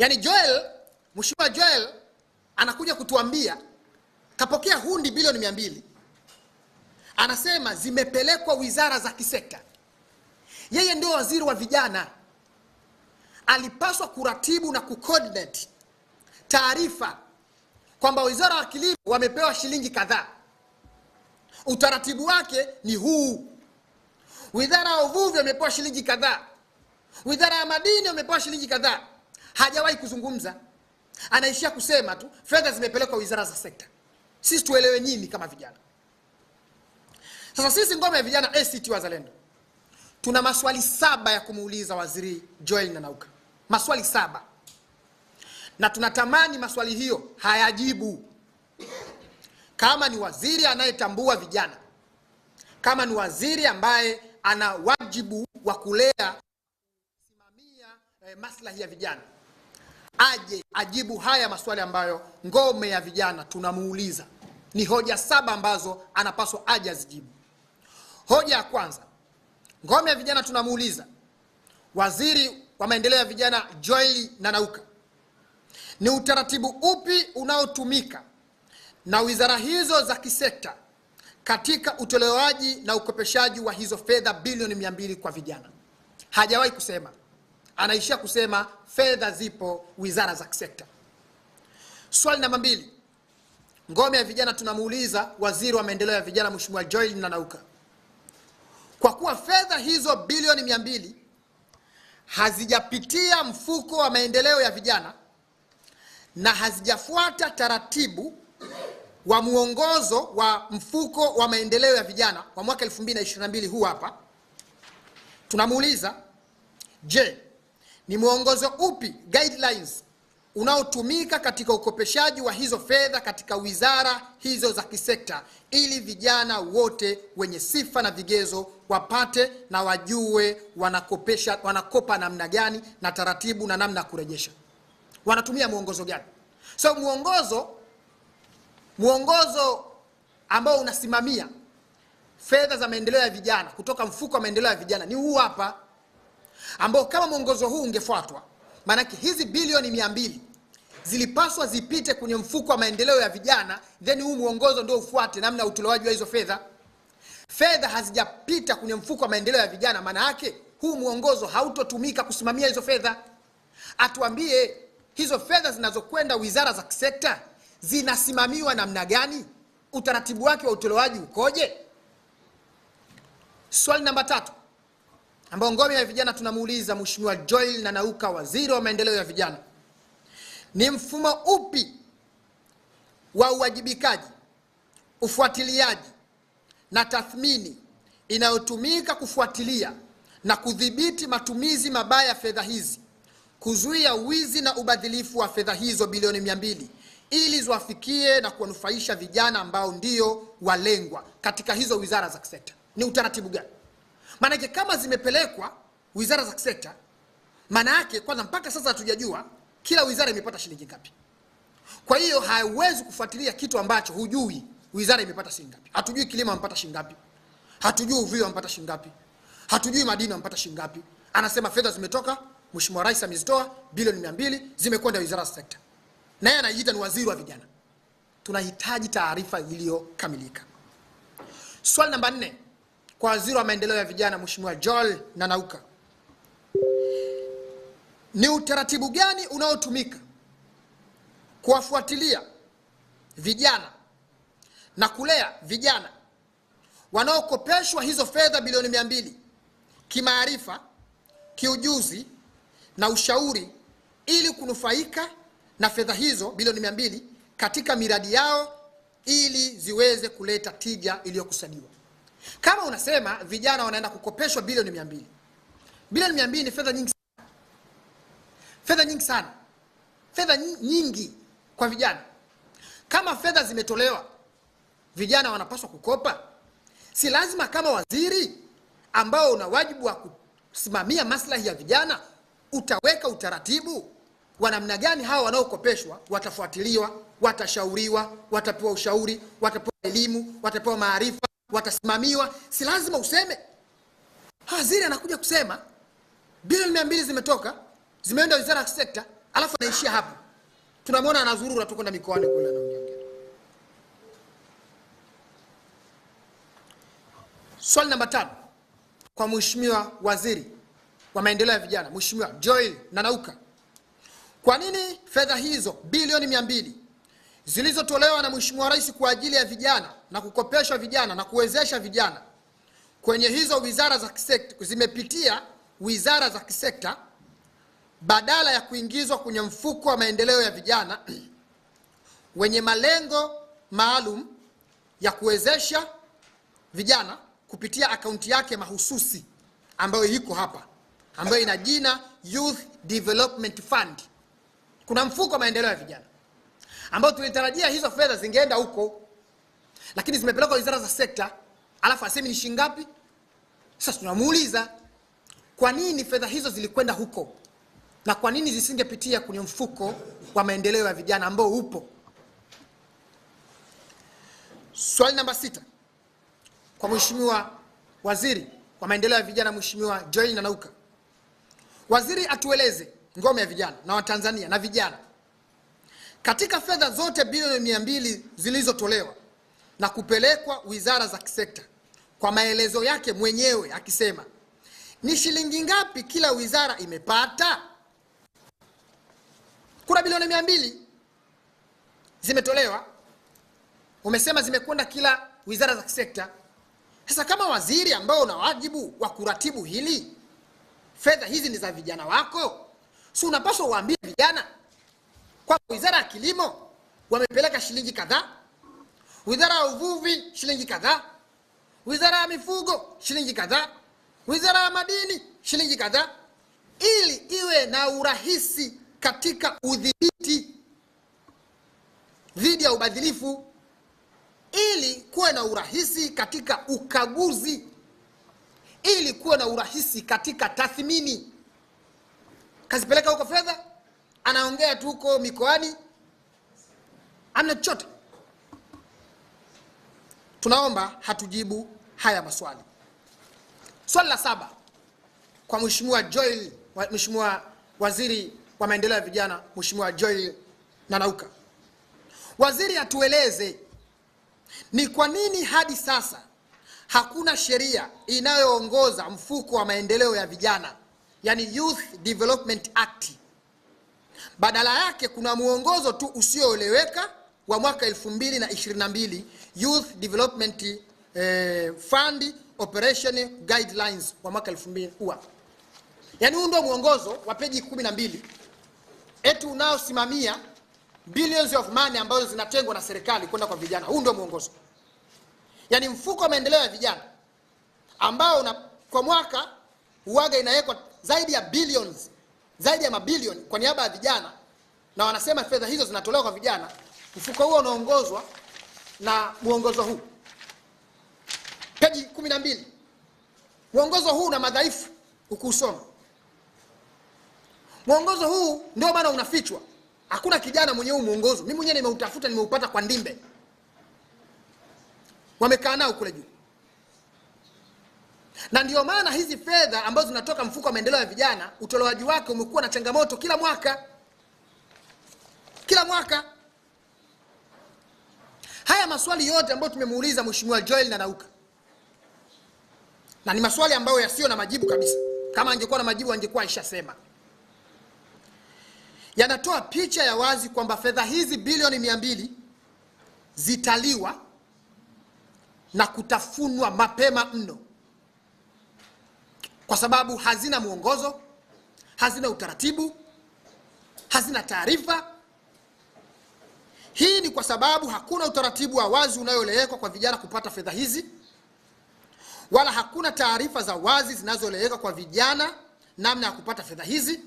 Yani Mheshimiwa Joel anakuja kutuambia kapokea hundi bilioni 200. Anasema zimepelekwa wizara za kisekta. Yeye ndio waziri wa vijana. Alipaswa kuratibu na kucoordinate taarifa kwamba wizara ya kilimo wamepewa shilingi kadhaa. Utaratibu wake ni huu. Wizara ya uvuvi wamepewa shilingi kadhaa. Wizara ya madini wamepewa shilingi kadhaa. Hajawahi kuzungumza. Anaishia kusema tu fedha zimepelekwa wizara za sekta. Sisi tuelewe nini kama vijana? Sasa sisi ngome ya vijana ACT Wazalendo tuna maswali 7 ya kumuuliza Waziri Joel Nanauka. Maswali 7. Na tunatamani maswali hiyo hayajibu. Kama ni waziri anayetambua vijana, kama ni waziri ambaye ana wajibu wa kulea kusimamia maslahi ya vijana, aje ajibu haya maswali ambayo ngome ya vijana tunamuuliza. Ni hoja 7 ambazo anapaswa aje azijibu. Hoja ya kwanza, ngome ya vijana tunamuuliza waziri wa maendeleo ya vijana Joel Nanauka, ni utaratibu upi unaotumika na wizara hizo za kisekta katika utolewaji na ukopeshaji wa hizo fedha bilioni 200 kwa vijana? Hajawahi kusema. Anaishia kusema fedha zipo wizara za kisekta. Swali namba 2, ngome ya vijana tunamuuliza waziri wa maendeleo ya vijana Mheshimiwa Joel Nanauka, kwa kuwa fedha hizo bilioni 200 hazijapitia mfuko wa maendeleo ya vijana na hazijafuata taratibu wa muongozo wa mfuko wa maendeleo ya vijana kwa mwaka 2022 huu hapa, tunamuuliza, je, ni muongozo upi, guidelines, unaotumika katika ukopeshaji wa hizo fedha katika wizara hizo za kisekta ili vijana wote wenye sifa na vigezo wapate na wajue wanakopa namna gani na taratibu na namna kurejesha? Wanatumia muongozo gani? So muongozo ambao unasimamia fedha za maendeleo ya vijana kutoka mfuko wa maendeleo ya vijana ni huu hapa, ambao kama muongozo huu ungefuatwa, maana hizi bilioni 200 zilipaswa zipite kwenye mfuko wa maendeleo ya vijana, then huu muongozo ndio ufuate namna utolewaji wa hizo fedha. Fedha hazijapita kwenye mfuko wa maendeleo ya vijana, maana yake huu muongozo hautotumika kusimamia hizo fedha. Atuambie hizo fedha zinazokwenda wizara za kisekta zinasimamiwa namna gani? Utaratibu wake wa utolewaji ukoje? Swali namba 3 ambao ngome ya vijana tunamuuliza Mheshimiwa Joel Nanauka, waziri wa maendeleo ya vijana, ni mfumo upi wa uwajibikaji, ufuatiliaji na tathmini inayotumika kufuatilia na kudhibiti matumizi mabaya ya fedha hizi, kuzuia wizi na ubadhilifu wa fedha hizo bilioni 200 ili ziwafikie na kuwanufaisha vijana ambao ndio walengwa katika hizo wizara za kisekta? Ni utaratibu gani? Maana yake kama zimepelekwa wizara za kisekta, maana yake kwanza mpaka sasa hatujajua kila wizara imepata shilingi ngapi. Kwa hiyo haiwezi kufuatilia kitu ambacho hujui wizara imepata shilingi ngapi. Hatujui kilimo amepata shilingi ngapi. Hatujui uvuvi amepata shilingi ngapi. Hatujui madini amepata shilingi ngapi. Anasema fedha zimetoka, Mheshimiwa Rais amezitoa bilioni 200 zimekwenda wizara za sekta. Na yeye anajiita ni waziri wa vijana. Tunahitaji taarifa iliyokamilika. Swali namba 4 kwa waziri wa maendeleo ya vijana Mheshimiwa Joel Nanauka, ni utaratibu gani unaotumika kuwafuatilia vijana na kulea vijana wanaokopeshwa hizo fedha bilioni 200 kimaarifa, kiujuzi na ushauri ili kunufaika na fedha hizo bilioni 200 katika miradi yao ili ziweze kuleta tija iliyokusudiwa? Kama unasema vijana wanaenda kukopeshwa bilioni 200, bilioni 200 ni fedha nyingi. Fedha nyingi sana. Fedha nyingi kwa vijana. Kama fedha zimetolewa, vijana wanapaswa kukopa. Si lazima kama waziri ambao una wajibu wa kusimamia maslahi ya vijana utaweka utaratibu wa namna gani hao wanaokopeshwa watafuatiliwa, watashauriwa, watapewa ushauri, watapewa elimu, watapewa maarifa, watasimamiwa? Si lazima useme. Waziri anakuja kusema bilioni 200 zimetoka, zimeenda wizara ya sekta, alafu anaishia hapo. Tunamwona anazurura tu kwenda mikoani kule anaongea. Swali namba 5 kwa Mheshimiwa Waziri wa Maendeleo ya Vijana, Mheshimiwa Joel Nanauka. Kwa nini fedha hizo bilioni 200 zilizotolewa na Mheshimiwa Rais kwa ajili ya vijana na kukopesha vijana na kuwezesha vijana kwenye hizo wizara za kisekta zimepitia wizara za kisekta badala ya kuingizwa kwenye mfuko wa maendeleo ya vijana wenye malengo maalum ya kuwezesha vijana kupitia akaunti yake mahususi ambayo iko hapa, ambayo ina jina Youth Development Fund? Kuna mfuko wa maendeleo ya vijana ambao tulitarajia hizo fedha zingeenda huko, lakini zimepelekwa wizara za sekta, alafu asemi ni shilingi ngapi. Sasa tunamuuliza kwa nini fedha hizo zilikwenda huko na kwa nini zisingepitia kwenye mfuko wa maendeleo ya vijana ambao upo. Swali namba 6 kwa Mheshimiwa Waziri wa Maendeleo ya Vijana, Mheshimiwa Joel Nanauka. Waziri atueleze ngome ya vijana na Watanzania na vijana, katika fedha zote bilioni 200 zilizotolewa na kupelekwa wizara za kisekta, kwa maelezo yake mwenyewe akisema ni shilingi ngapi kila wizara imepata? Kuna bilioni 200 zimetolewa, umesema zimekwenda kila wizara za kisekta. Sasa kama waziri ambao una wajibu wa kuratibu hili, fedha hizi ni za vijana wako, si unapaswa uambie vijana kwa wizara ya kilimo wamepeleka shilingi kadhaa, wizara ya uvuvi shilingi kadhaa, wizara ya mifugo shilingi kadhaa, wizara ya madini shilingi kadhaa, ili iwe na urahisi katika udhibiti dhidi ya ubadhilifu, ili kuwe na urahisi katika ukaguzi, ili kuwe na urahisi katika tathmini. Kazipeleka huko fedha, anaongea tu huko mikoani, amna chochote. Tunaomba hatujibu haya maswali. Swali la 7 kwa Mheshimiwa Joel, Mheshimiwa Waziri wa Maendeleo ya Vijana, Mheshimiwa Joel Nanauka. Waziri atueleze ni kwa nini hadi sasa hakuna sheria inayoongoza mfuko wa maendeleo ya vijana, yani Youth Development Act. Badala yake kuna muongozo tu usioeleweka wa mwaka 2022 Youth Development Fund Operation Guidelines wa mwaka 2000. Yani huu ndio muongozo wa peji 12 eti unaosimamia billions of money ambazo zinatengwa na serikali kwenda kwa vijana. Huu ndio muongozo. Yani mfuko wa maendeleo ya vijana ambao kwa mwaka huaga inawekwa zaidi ya billions, zaidi ya mabilioni kwa niaba ya vijana, na wanasema fedha hizo zinatolewa kwa vijana. Mfuko huo unaongozwa na muongozo huu, peji 12. Muongozo huu una madhaifu ukusoma. Muongozo huu ndio maana unafichwa. Hakuna kijana mwenye huu muongozo. Mimi mwenyewe nimeutafuta, nimeupata kwa Ndimbe. Wamekaa nao kule juu. Na ndio maana hizi fedha ambazo zinatoka mfuko wa maendeleo ya vijana, utolewaji wake umekuwa na changamoto kila mwaka. Kila mwaka. Haya maswali yote ambayo tumemuuliza Mheshimiwa Joel Nanauka, na ni maswali ambayo yasio na majibu kabisa. Kama angekuwa na majibu angekuwa ishasema. Yanatoa picha ya wazi kwamba fedha hizi bilioni 200 zitaliwa na kutafunwa mapema mno, kwa sababu hazina muongozo, hazina utaratibu, hazina taarifa. Hii ni kwa sababu hakuna utaratibu wa wazi unayoeleweka kwa vijana kupata fedha hizi, wala hakuna taarifa za wazi zinazoeleweka kwa vijana namna ya kupata fedha hizi.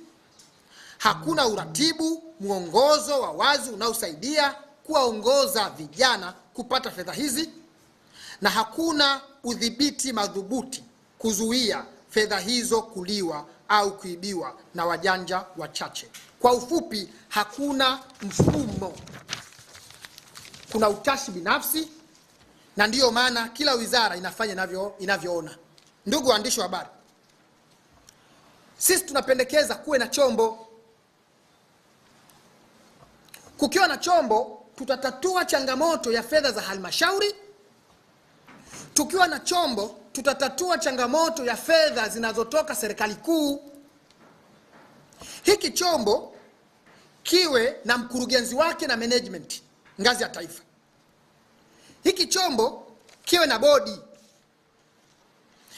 Hakuna uratibu, muongozo wa wazi unaosaidia kuwaongoza vijana kupata fedha hizi, na hakuna udhibiti madhubuti kuzuia fedha hizo kuliwa au kuibiwa na wajanja wachache. Kwa ufupi, hakuna mfumo. Kuna utashi binafsi, na ndiyo maana kila wizara inafanya inavyoona. Ndugu waandishi wa habari, sisi tunapendekeza kuwe na chombo Kukiwa na chombo, tutatatua changamoto ya fedha za halmashauri. Tukiwa na chombo, tutatatua changamoto ya fedha zinazotoka serikali kuu. Hiki chombo kiwe na mkurugenzi wake na management ngazi ya taifa. Hiki chombo kiwe na bodi.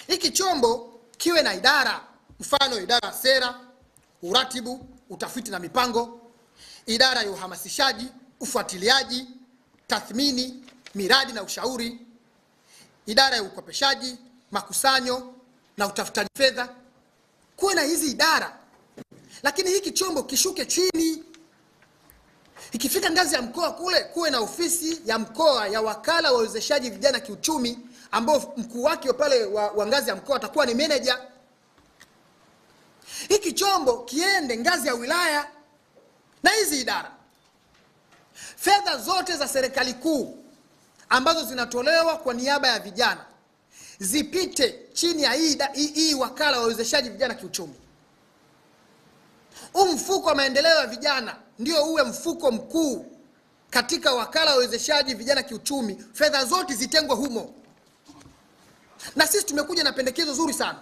Hiki chombo kiwe na idara, mfano idara ya sera, uratibu, utafiti na mipango, idara ya uhamasishaji, ufuatiliaji, tathmini, miradi na ushauri, idara ya ukopeshaji, makusanyo na utafutaji fedha. Kuwe na hizi idara, lakini hiki chombo kishuke chini. Ikifika ngazi ya mkoa kule, kuwe na ofisi ya mkoa ya wakala wa uwezeshaji vijana kiuchumi, ambao mkuu wake pale wa ngazi ya mkoa atakuwa ni manager. Hiki chombo kiende ngazi ya wilaya. Na hizi idara, fedha zote za serikali kuu ambazo zinatolewa kwa niaba ya vijana zipite chini ya hii wakala wa uwezeshaji vijana kiuchumi. Mfuko wa maendeleo ya vijana ndio uwe mfuko mkuu katika wakala wa uwezeshaji vijana kiuchumi. Fedha zote zitengwe humo. Na sisi tumekuja na pendekezo zuri sana.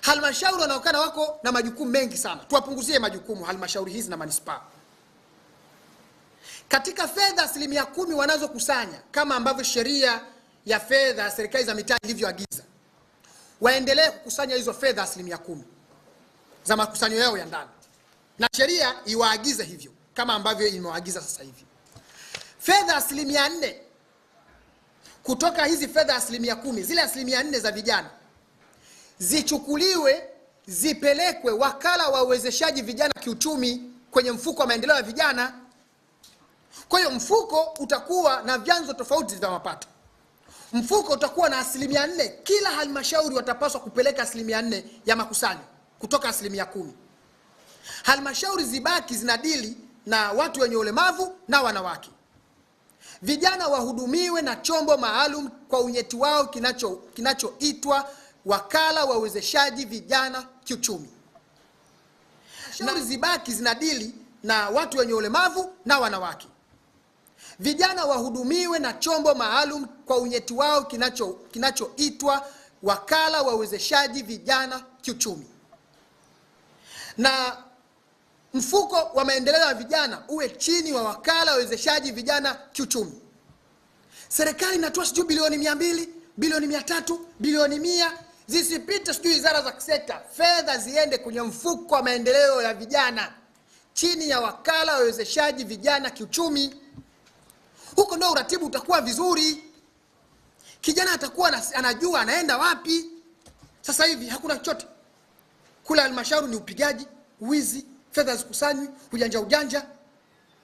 Halmashauri wanaokana wako na majukumu mengi sana. Tuwapunguzie majukumu halmashauri hizi na manispaa. Katika fedha 10% wanazokusanya, kama ambavyo sheria ya fedha ya serikali za mitaa ilivyoagiza, waendelee kukusanya hizo fedha 10% za makusanyo yao ya ndani. Na sheria iwaagize hivyo kama ambavyo imewaagiza sasa hivi. Fedha 4% kutoka hizi fedha 10%, zile 4% za vijana zichukuliwe zipelekwe wakala wa uwezeshaji vijana kiuchumi kwenye mfuko wa maendeleo ya vijana. Kwa hiyo mfuko utakuwa na vyanzo tofauti vya mapato. Mfuko utakuwa na 4%. Kila halmashauri watapaswa kupeleka 4% ya makusanyo kutoka 10%. Halmashauri zibaki zinadili na watu wenye ulemavu na wanawake. Vijana wahudumiwe na chombo maalum kwa unyeti wao kinachoitwa wakala wa uwezeshaji vijana kiuchumi. Halmashauri zibaki zinadili na watu wenye ulemavu na wanawake. Vijana wahudumiwe na chombo maalum kwa unyeti wao kinachoitwa wakala wa uwezeshaji vijana kiuchumi. Na mfuko wa maendeleo ya vijana uwe chini wa wakala wa uwezeshaji vijana kiuchumi. Serikali inatoa sijui bilioni 200, bilioni 300, bilioni 100, zisipite sijui wizara za kisekta. Fedha ziende kwenye mfuko wa maendeleo ya vijana chini ya wakala wa uwezeshaji vijana kiuchumi. Huko ndio uratibu utakuwa vizuri. Kijana atakuwa anajua anaenda wapi. Sasa hivi hakuna chochote. Kula halmashauri ni upigaji, wizi, fedha zikusanywi, ujanja,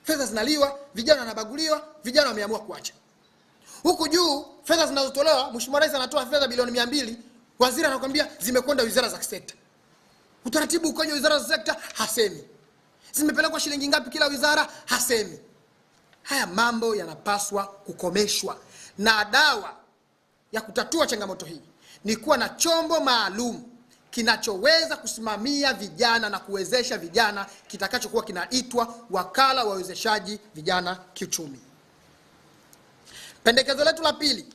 fedha zinaliwa, vijana wanabaguliwa, vijana wameamua kuacha. Huku juu fedha zinazotolewa, Mheshimiwa Rais anatoa fedha bilioni 200, waziri anakuambia zimekwenda wizara za kisekta. Utaratibu ukoje wizara za sekta? Hasemi. Zimepelekwa shilingi ngapi kila wizara? Hasemi. Haya mambo yanapaswa kukomeshwa, na dawa ya kutatua changamoto hii ni kuwa na chombo maalum kinachoweza kusimamia vijana na kuwezesha vijana, kitakachokuwa kinaitwa wakala wa uwezeshaji vijana kiuchumi. Pendekezo letu la pili